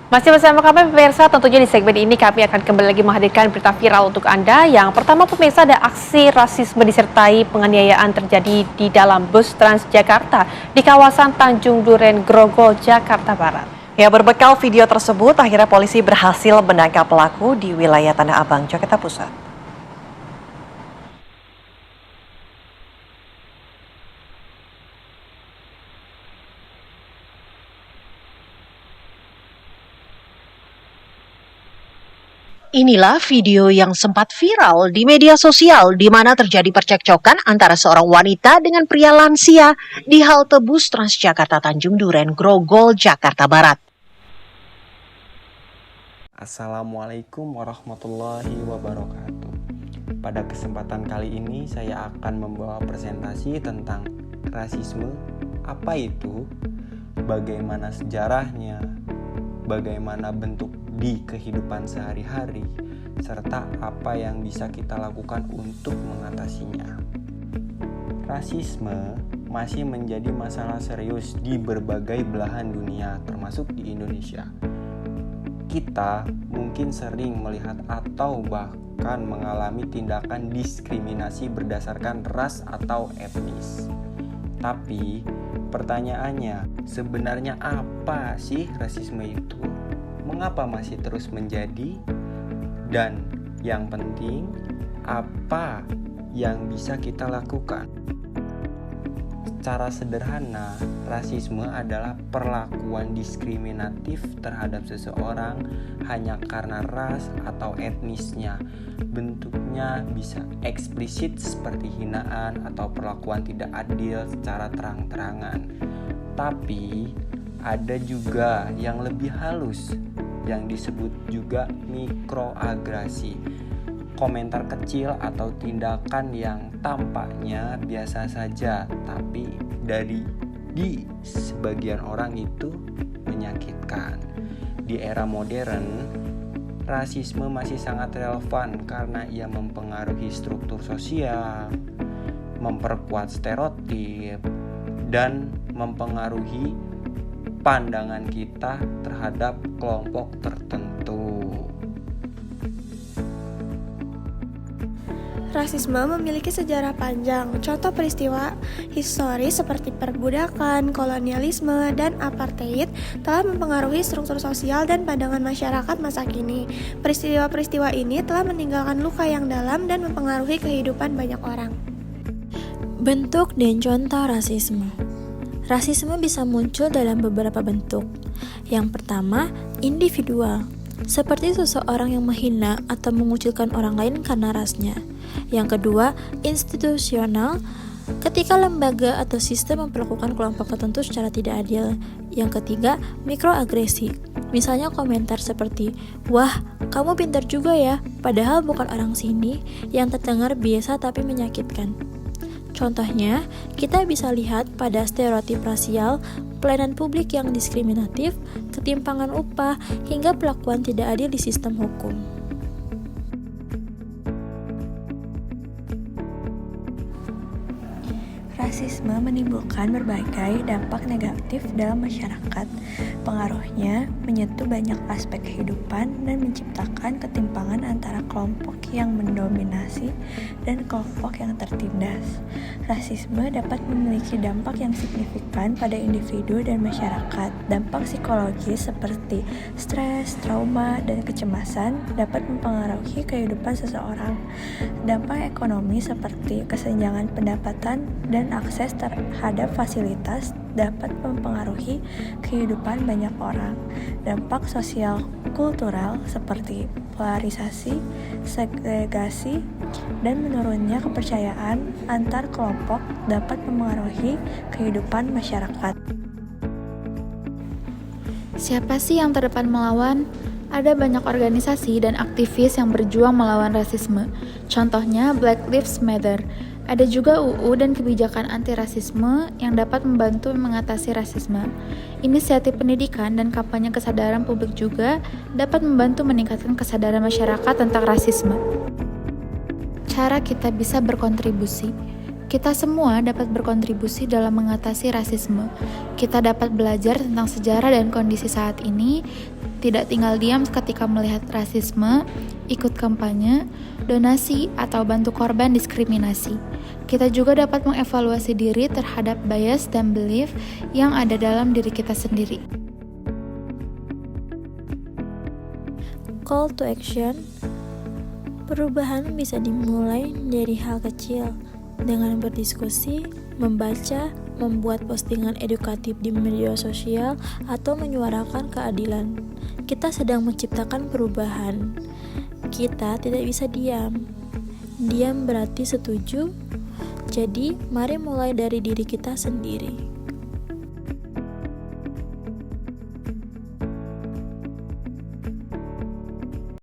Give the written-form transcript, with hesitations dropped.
Masih bersama kami pemirsa, tentunya di segmen ini kami akan kembali lagi menghadirkan berita viral untuk Anda. Yang pertama pemirsa, ada aksi rasisme disertai penganiayaan terjadi di dalam bus Transjakarta di kawasan Tanjung Duren, Grogol, Jakarta Barat. Ya, berbekal video tersebut, akhirnya polisi berhasil menangkap pelaku di wilayah Tanah Abang, Jakarta Pusat. Inilah video yang sempat viral di media sosial di mana terjadi percekcokan antara seorang wanita dengan pria lansia di halte bus Transjakarta Tanjung Duren, Grogol, Jakarta Barat. Assalamualaikum warahmatullahi wabarakatuh. Pada kesempatan kali ini saya akan membawa presentasi tentang rasisme, apa itu, bagaimana sejarahnya, bagaimana bentuk di kehidupan sehari-hari, serta apa yang bisa kita lakukan untuk mengatasinya. Rasisme masih menjadi masalah serius di berbagai belahan dunia, termasuk di Indonesia. Kita mungkin sering melihat atau bahkan mengalami tindakan diskriminasi berdasarkan ras atau etnis. Tapi pertanyaannya, sebenarnya apa sih rasisme itu? Mengapa masih terus menjadi? Dan yang penting, apa yang bisa kita lakukan? Secara sederhana, rasisme adalah perlakuan diskriminatif terhadap seseorang hanya karena ras atau etnisnya. Bentuknya bisa eksplisit seperti hinaan atau perlakuan tidak adil secara terang-terangan. Tapi ada juga yang lebih halus, yang disebut juga mikroagresi. Komentar kecil atau tindakan yang tampaknya biasa saja, tapi di sebagian orang itu menyakitkan. Di era modern, rasisme masih sangat relevan karena ia mempengaruhi struktur sosial, memperkuat stereotip, dan mempengaruhi pandangan kita terhadap kelompok tertentu. Rasisme memiliki sejarah panjang. Contoh peristiwa historis seperti perbudakan, kolonialisme, dan apartheid telah mempengaruhi struktur sosial dan pandangan masyarakat masa kini. Peristiwa-peristiwa ini telah meninggalkan luka yang dalam dan mempengaruhi kehidupan banyak orang. Bentuk dan contoh rasisme. Rasisme bisa muncul dalam beberapa bentuk. Yang pertama, individual, seperti seseorang yang menghina atau mengucilkan orang lain karena rasnya. Yang kedua, institusional, ketika lembaga atau sistem memperlakukan kelompok tertentu secara tidak adil. Yang ketiga, mikroagresi, misalnya komentar seperti, "Wah, kamu pintar juga ya," padahal bukan orang sini, yang terdengar biasa tapi menyakitkan. Contohnya, kita bisa lihat pada stereotip rasial, pelayanan publik yang diskriminatif, ketimpangan upah, hingga perlakuan tidak adil di sistem hukum. Rasisme menimbulkan berbagai dampak negatif dalam masyarakat. Pengaruhnya menyentuh banyak aspek kehidupan dan menciptakan ketimpangan antara kelompok yang mendominasi dan kelompok yang tertindas. Rasisme dapat memiliki dampak yang signifikan pada individu dan masyarakat. Dampak psikologis seperti stres, trauma, dan kecemasan dapat mempengaruhi kehidupan seseorang. Dampak ekonomi seperti kesenjangan pendapatan dan akses terhadap fasilitas dapat mempengaruhi kehidupan banyak orang. Dampak sosial kultural seperti polarisasi, segregasi, dan menurunnya kepercayaan antar kelompok dapat mempengaruhi kehidupan masyarakat. Siapa sih yang terdepan melawan? Ada banyak organisasi dan aktivis yang berjuang melawan rasisme. Contohnya Black Lives Matter. Ada juga UU dan kebijakan anti-rasisme yang dapat membantu mengatasi rasisme. Inisiatif pendidikan dan kampanye kesadaran publik juga dapat membantu meningkatkan kesadaran masyarakat tentang rasisme. Cara kita bisa berkontribusi. Kita semua dapat berkontribusi dalam mengatasi rasisme. Kita dapat belajar tentang sejarah dan kondisi saat ini, tidak tinggal diam ketika melihat rasisme, ikut kampanye, donasi, atau bantu korban diskriminasi. Kita juga dapat mengevaluasi diri terhadap bias dan belief yang ada dalam diri kita sendiri. Call to action. Perubahan bisa dimulai dari hal kecil, dengan berdiskusi, membaca, membuat postingan edukatif di media sosial, atau menyuarakan keadilan. Kita sedang menciptakan perubahan. Kita tidak bisa diam. Diam berarti setuju. Jadi, mari mulai dari diri kita sendiri.